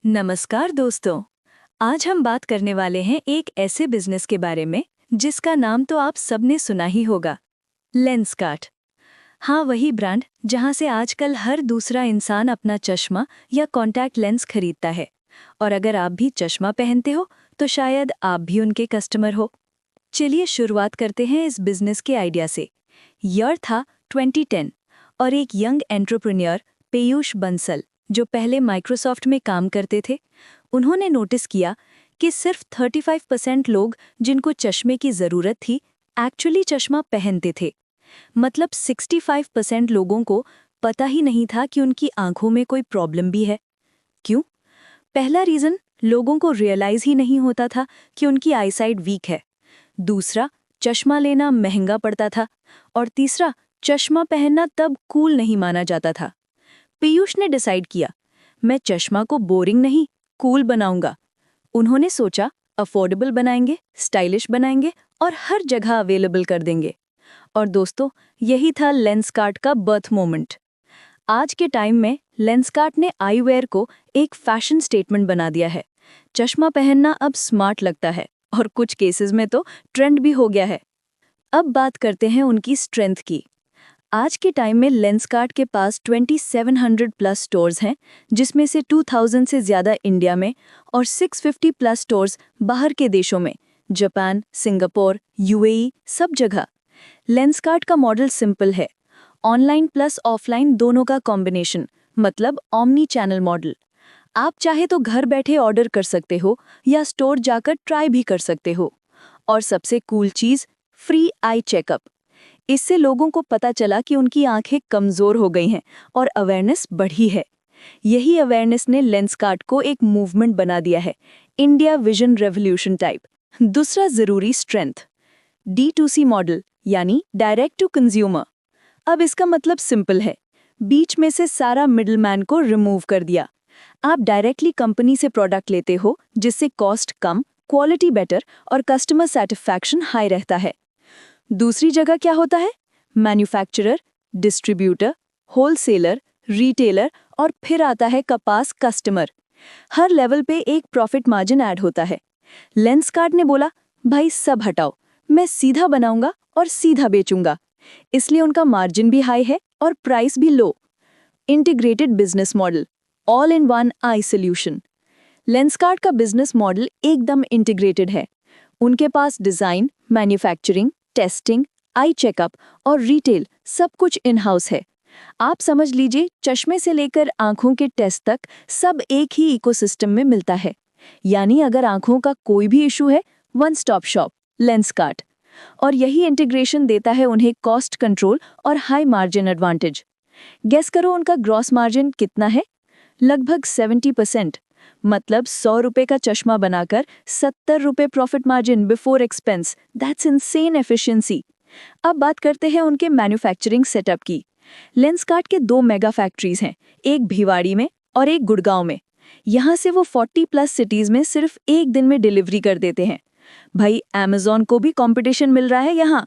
नमस्कार दोस्तों। आज हम बात करने वाले हैं एक ऐसे बिजनेस के बारे में जिसका नाम तो आप सबने सुना ही होगा, लेंसकार्ट। हाँ, वही ब्रांड जहां से आजकल हर दूसरा इंसान अपना चश्मा या कॉन्टैक्ट लेंस खरीदता है। और अगर आप भी चश्मा पहनते हो तो शायद आप भी उनके कस्टमर हो। चलिए शुरुआत करते हैं इस बिजनेस के आइडिया से। ईयर था 2010 और एक यंग एंटरप्रेन्योर पीयूष बंसल, जो पहले माइक्रोसॉफ्ट में काम करते थे, उन्होंने नोटिस किया कि सिर्फ 35% लोग जिनको चश्मे की ज़रूरत थी एक्चुअली चश्मा पहनते थे। मतलब 65% लोगों को पता ही नहीं था कि उनकी आंखों में कोई प्रॉब्लम भी है। क्यों? पहला रीज़न, लोगों को रियलाइज़ ही नहीं होता था कि उनकी आईसाइट वीक है। दूसरा, चश्मा लेना महंगा पड़ता था। और तीसरा, चश्मा पहनना तब कूल नहीं माना जाता था। पीयूष ने डिसाइड किया, मैं चश्मा को बोरिंग नहीं, कूल बनाऊंगा। उन्होंने सोचा, अफोर्डेबल बनाएंगे, स्टाइलिश बनाएंगे और हर जगह अवेलेबल कर देंगे। और दोस्तों, यही था लेंसकार्ट का बर्थ मोमेंट। आज के टाइम में लेंसकार्ट ने आईवेयर को एक फैशन स्टेटमेंट बना दिया है। चश्मा पहनना अब स्मार्ट लगता है और कुछ केसेस में तो ट्रेंड भी हो गया है। अब बात करते हैं उनकी स्ट्रेंथ की। आज के टाइम में लेंसकार्ट के पास 2700 प्लस स्टोर्स हैं, जिसमें से 2000 से ज़्यादा इंडिया में और 650 प्लस स्टोर्स बाहर के देशों में, जापान, सिंगापुर, यूएई, सब जगह। लेंसकार्ट का मॉडल सिंपल है, ऑनलाइन प्लस ऑफलाइन दोनों का कॉम्बिनेशन, मतलब ऑमनी चैनल मॉडल। आप चाहे तो घर बैठे ऑर्डर कर सकते हो या स्टोर जाकर ट्राई भी कर सकते हो। और सबसे कूल चीज़, फ्री आई चेकअप। इससे लोगों को पता चला कि उनकी आंखें कमज़ोर हो गई हैं और अवेयरनेस बढ़ी है। यही अवेयरनेस ने लेंसकार्ट को एक मूवमेंट बना दिया है, इंडिया विजन रेवोल्यूशन टाइप। दूसरा ज़रूरी स्ट्रेंथ, D2C मॉडल, यानी डायरेक्ट टू कंज्यूमर। अब इसका मतलब सिंपल है, बीच में से सारा मिडलमैन को रिमूव कर दिया। आप डायरेक्टली कंपनी से प्रोडक्ट लेते हो, जिससे कॉस्ट कम, क्वालिटी बेटर और कस्टमर सेटिस्फैक्शन हाई रहता है। दूसरी जगह क्या होता है? मैन्युफैक्चरर, डिस्ट्रीब्यूटर, होलसेलर, रिटेलर और फिर आता है कपास कस्टमर। हर लेवल पे एक प्रॉफिट मार्जिन ऐड होता है। लेंसकार्ट ने बोला, भाई सब हटाओ, मैं सीधा बनाऊंगा और सीधा बेचूंगा। इसलिए उनका मार्जिन भी हाई है और प्राइस भी low. Integrated business model, all in one eye solution. Lenskart का बिजनेस मॉडल एकदम इंटीग्रेटेड है। उनके पास design, manufacturing, testing, eye checkup और रिटेल सब कुछ इन हाउस है। आप समझ लीजिए, चश्मे से लेकर आंखों के टेस्ट तक सब एक ही इकोसिस्टम में मिलता है। यानी अगर आंखों का कोई भी इशू है, वन स्टॉप शॉप लेंसकार्ट। और यही इंटीग्रेशन देता है उन्हें कॉस्ट कंट्रोल और हाई मार्जिन एडवांटेज। गेस करो उनका ग्रॉस मार्जिन कितना है? लगभग 70%। मतलब 100 रुपए का चश्मा बनाकर 70 रुपए profit margin before expense. That's insane efficiency. अब बात करते हैं उनके मैन्युफैक्चरिंग सेटअप की। लेंसकार्ट के 2 मेगा फैक्ट्रीज हैं, एक भिवाड़ी में और एक गुड़गांव में। यहाँ से वो 40 प्लस सिटीज में सिर्फ एक दिन में डिलीवरी कर देते हैं। भाई, अमेज़न को भी कंपटीशन मिल रहा है यहाँ।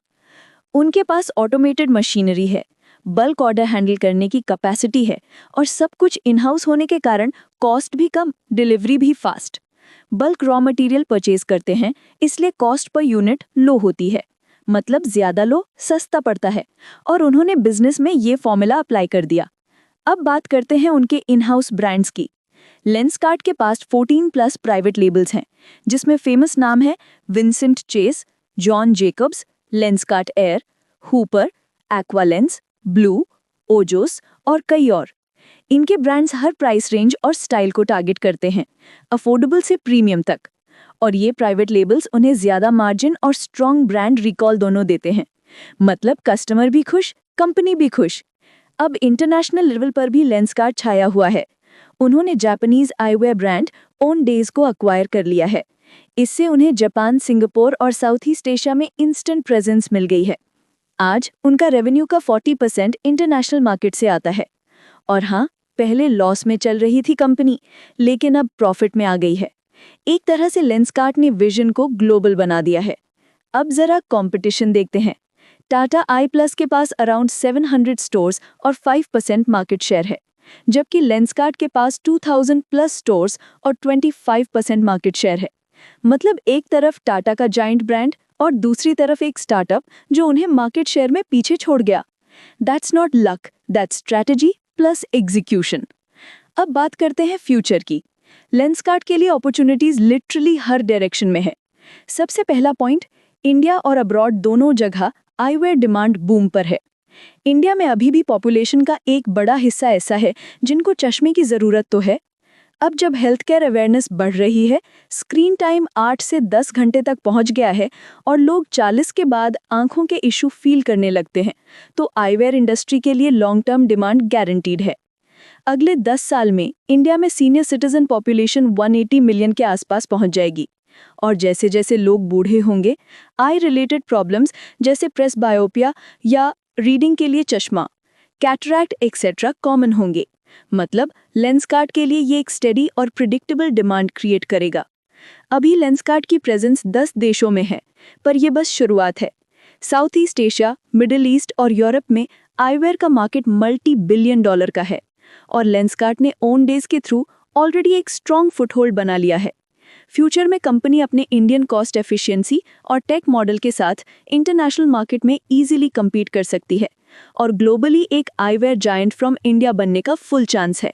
उनके पास ऑटोमेटेड मशीनरी है, बल्क ऑर्डर हैंडल करने की कैपेसिटी है और सब कुछ इन हाउस होने के कारण कॉस्ट भी कम, डिलीवरी भी fast. Bulk raw material purchase करते हैं, इसलिए कॉस्ट पर यूनिट लो होती है। मतलब ज्यादा लो, सस्ता पड़ता है। और उन्होंने बिजनेस में ये फॉर्मूला अप्लाई कर दिया। अब बात करते हैं उनके इन हाउस ब्रांड्स की। लेंसकार्ट के पास 14 प्लस प्राइवेट लेबल्स हैं, जिसमें फेमस नाम है Vincent Chase, John Jacobs, Lenskart Air, Hooper, Aqualens, Blue, Ojos और कई और। इनके ब्रांड्स हर प्राइस रेंज और स्टाइल को टारगेट करते हैं, अफोर्डेबल से प्रीमियम तक। और ये प्राइवेट लेबल्स उन्हें ज्यादा मार्जिन और स्ट्रॉन्ग ब्रांड रिकॉल दोनों देते हैं। मतलब कस्टमर भी खुश, कंपनी भी खुश। अब इंटरनेशनल लेवल पर भी लेंसकार्ट छाया हुआ है। उन्होंने Japanese eyewear brand own days को अक्वायर कर लिया है। इससे उन्हें जापान, सिंगापुर और साउथ ईस्ट एशिया में इंस्टेंट प्रेजेंस मिल गई है। आज उनका रेवेन्यू का 40% इंटरनेशनल मार्केट से आता है। और हाँ, पहले लॉस में चल रही थी कंपनी, लेकिन अब प्रॉफिट में आ गई है। एक तरह से लेंसकार्ट ने विजन को ग्लोबल बना दिया है। अब जरा कंपटीशन देखते हैं। टाटा आई प्लस के पास अराउंड 700 स्टोर्स और 5% मार्केट शेयर है। जबकि लेंसकार्ट के पास 2000 प्लस स्टोर्स और 25% मार्केट शेयर है। मतलब एक तरफ टाटा का जाइंट ब्रांड और दूसरी तरफ एक स्टार्टअप जो उन्हें मार्केट शेयर में पीछे छोड़ गया। That's not luck, that's strategy plus execution. अब बात करते हैं फ्यूचर की। लेंसकार्ट के लिए अपॉर्चुनिटीज लिटरली हर डायरेक्शन में है। सबसे पहला पॉइंट, इंडिया और अब्रॉड दोनों जगह आईवेयर डिमांड बूम पर है। इंडिया में अभी भी पॉपुलेशन का एक बड़ा हिस्सा ऐसा है जिनको चश्मे की ज़रूरत तो है। अब जब हेल्थ केयर अवेयरनेस बढ़ रही है, स्क्रीन टाइम 8 से 10 घंटे तक पहुंच गया है और लोग 40 के बाद आंखों के इशू फील करने लगते हैं, तो आईवेयर इंडस्ट्री के लिए लॉन्ग टर्म डिमांड गारंटीड है। अगले 10 साल में इंडिया में सीनियर सिटीजन पॉपुलेशन 180 मिलियन के आसपास पहुंच जाएगी और जैसे जैसे लोग बूढ़े होंगे, आई रिलेटेड प्रॉब्लम्स जैसे प्रेस बायोपिया या रीडिंग के लिए चश्मा, कैटरैक्ट एक्सेट्रा कॉमन होंगे। मतलब लेंसकार्ट के लिए ये एक स्टेडी और प्रिडिक्टेबल डिमांड क्रिएट करेगा। अभी लेंसकार्ट की प्रेजेंस 10 देशों में है, पर यह बस शुरुआत है। South east Asia, middle east और यूरोप में आईवेयर का मार्केट $multi-billion का है और लेंसकार्ट ने ओन डेज के थ्रू ऑलरेडी एक स्ट्रॉन्ग फुटहोल्ड बना लिया है। फ्यूचर में कंपनी अपने इंडियन कॉस्ट एफिशिएंसी और टेक मॉडल के साथ इंटरनेशनल मार्केट में इजीली compete कर सकती है और ग्लोबली एक आईवेयर जायंट फ्रॉम इंडिया बनने का फुल चांस है।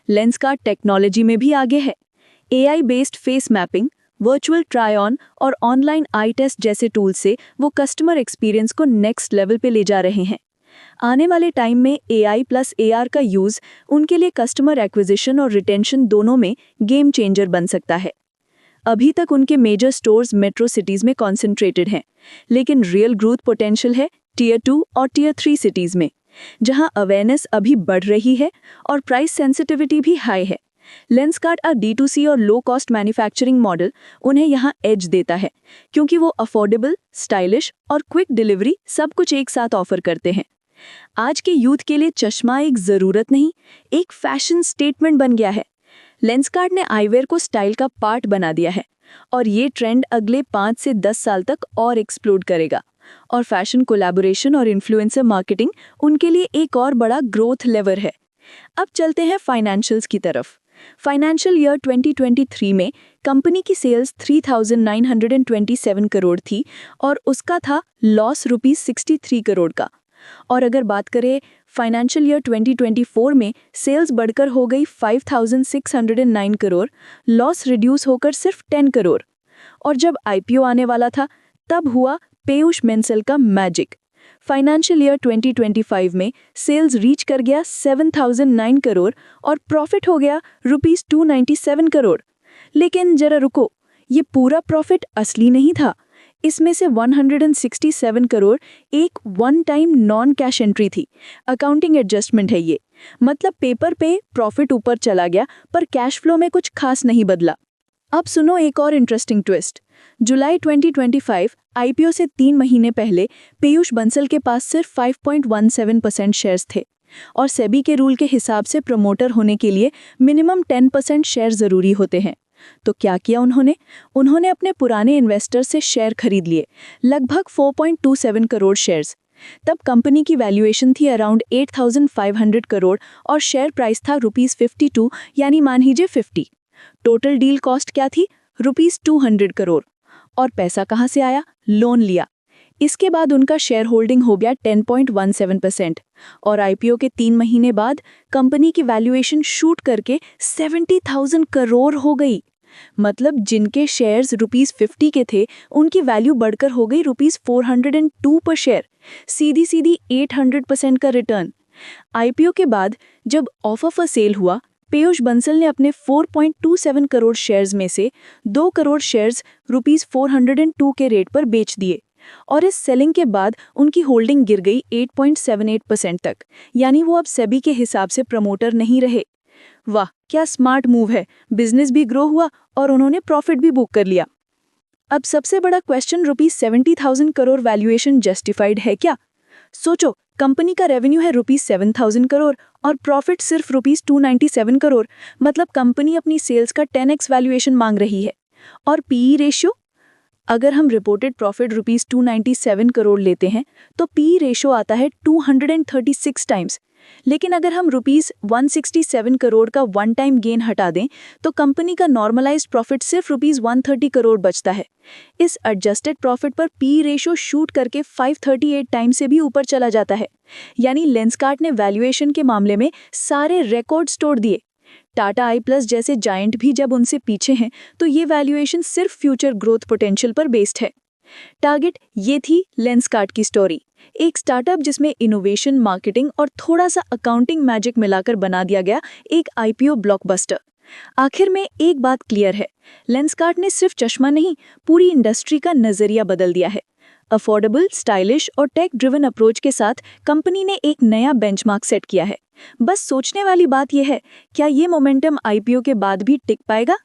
लेंसकार्ट टेक्नोलॉजी में भी आगे है। AI based face mapping, virtual try on और ऑनलाइन आई टेस्ट जैसे टूल से वो कस्टमर एक्सपीरियंस को नेक्स्ट लेवल पे ले जा रहे हैं। आने वाले टाइम में AI प्लस AR का यूज उनके लिए कस्टमर एक्विजिशन और रिटेंशन दोनों में गेम चेंजर बन सकता है। अभी तक उनके मेजर स्टोर्स मेट्रो सिटीज में कॉन्सेंट्रेटेड हैं, लेकिन रियल ग्रोथ पोटेंशियल है Tier 2 और Tier 3 सिटीज में, जहां अवेयरनेस अभी बढ़ रही है और प्राइस सेंसिटिविटी भी हाई है। लेंसकार्ट का D2C और लो कॉस्ट मैन्युफैक्चरिंग मॉडल उन्हें यहां एज देता है, क्योंकि वो अफोर्डेबल, स्टाइलिश और क्विक डिलीवरी सब कुछ एक साथ ऑफर करते हैं। आज के यूथ के लिए चश्मा एक ज़रूरत नहीं, एक फैशन स्टेटमेंट बन गया है। लेंसकार्ट ने आईवेयर को स्टाइल का पार्ट बना दिया है और ये ट्रेंड अगले 5 से 10 साल तक और एक्सप्लोड करेगा और फैशन कोलैबोरेशन और इन्फ्लुएंसर मार्केटिंग उनके लिए एक और बड़ा ग्रोथ लेवर है। अब चलते हैं फाइनेंशियल्स की तरफ। फाइनेंशियल ईयर 2023 में कंपनी की सेल्स 3,927 करोड़ थी और उसका था लॉस ₹63 करोड़ का। और अगर बात करें फाइनेंशियल ईयर 2024 में, सेल्स बढ़कर हो गई 5,609 करोड़, लॉस रिड्यूस होकर सिर्फ 10 करोड़। और जब IPO आने वाला था, तब हुआ पीयूष बंसल का मैजिक। फाइनेंशियल ईयर 2025 में सेल्स रीच कर गया 7,009 करोड़ और प्रॉफिट हो गया ₹297 करोड़। लेकिन जरा रुको, ये पूरा प्रॉफिट असली नहीं था। इसमें से 167 करोड़ एक one time non cash entry थी। अकाउंटिंग एडजस्टमेंट है ये। मतलब पेपर पे प्रॉफिट ऊपर चला गया, पर कैश फ्लो में कुछ खास नहीं बदला। अब सुनो एक और इंटरेस्टिंग ट्विस्ट। जुलाई 2025 IPO से 3 महीने पहले पीयूष बंसल के पास सिर्फ 5.17% शेयर्स थे और सेबी के रूल के हिसाब से प्रमोटर होने के लिए मिनिमम 10% शेयर जरूरी होते हैं। तो क्या किया उन्होंने अपने पुराने इन्वेस्टर से शेयर खरीद लिए, लगभग 4.27 करोड़ शेयर्स। तब कंपनी की वैल्यूएशन थी अराउंड 8,500 करोड़ और शेयर प्राइस था ₹52, यानी मान लीजिए 50। टोटल डील कॉस्ट क्या थी? ₹200 करोड़। और पैसा कहाँ से आया? लोन लिया। इसके बाद उनका शेयर होल्डिंग हो गया 10.17% और IPO के 3 महीने बाद कंपनी की वैल्यूएशन शूट करके 70,000 करोड़ हो गई। मतलब जिनके शेयर्स ₹50 के थे, उनकी वैल्यू बढ़कर हो गई ₹402 पर शेयर। सीधी सीधी 800% का रिटर्न। IPO के बाद जब ऑफर फॉर सेल हुआ, पीयूष बंसल ने अपने 4.27 करोड़ शेयर्स में से 2 करोड़ शेयर्स ₹402 के रेट पर बेच दिए और इस सेलिंग के बाद उनकी होल्डिंग गिर गई 8.78% तक, यानी वो अब सेबी के हिसाब से प्रमोटर नहीं रहे। वाह, क्या स्मार्ट मूव है। बिजनेस भी ग्रो हुआ और उन्होंने प्रॉफिट भी बुक कर लिया। अब सबसे बड़ा क्वेश्चन, ₹70,000 करोड़ वैल्यूएशन जस्टिफाइड है क्या? सोचो, कंपनी का रेवेन्यू है ₹7,000 करोड़ और प्रॉफिट सिर्फ ₹297 करोड़। मतलब कंपनी अपनी सेल्स का 10x वैल्यूएशन मांग रही है। और PE रेशियो, अगर हम रिपोर्टेड प्रॉफिट ₹297 करोड़ लेते हैं तो PE रेशियो आता है 236 टाइम्स। लेकिन अगर हम ₹167 करोड़ का वन टाइम गेन हटा दें तो कंपनी का नॉर्मलाइज्ड प्रॉफिट सिर्फ ₹130 करोड़ बचता है। इस एडजस्टेड प्रॉफिट पर पी रेशो शूट करके 538 टाइम्स से भी ऊपर चला जाता है। यानी लेंसकार्ट ने वैल्यूएशन के मामले में सारे रिकॉर्ड्स तोड़ दिए। टाटा आई प्लस जैसे जायंट भी जब उनसे पीछे हैं तो ये वैल्यूएशन सिर्फ फ्यूचर ग्रोथ पोटेंशियल पर बेस्ड है। टारगेट ये थी लेंसकार्ट की स्टोरी, एक स्टार्टअप जिसमें इनोवेशन, मार्केटिंग और थोड़ा सा अकाउंटिंग मैजिक मिलाकर बना दिया गया एक आईपीओ ब्लॉकबस्टर। आखिर में एक बात क्लियर है, लेंसकार्ट ने सिर्फ चश्मा नहीं, पूरी इंडस्ट्री का नजरिया बदल दिया है। अफोर्डेबल, स्टाइलिश और टेक ड्रिवन अप्रोच के साथ कंपनी ने एक नया बेंचमार्क सेट किया है। बस सोचने वाली बात यह है, क्या ये मोमेंटम आईपीओ के बाद भी टिक पाएगा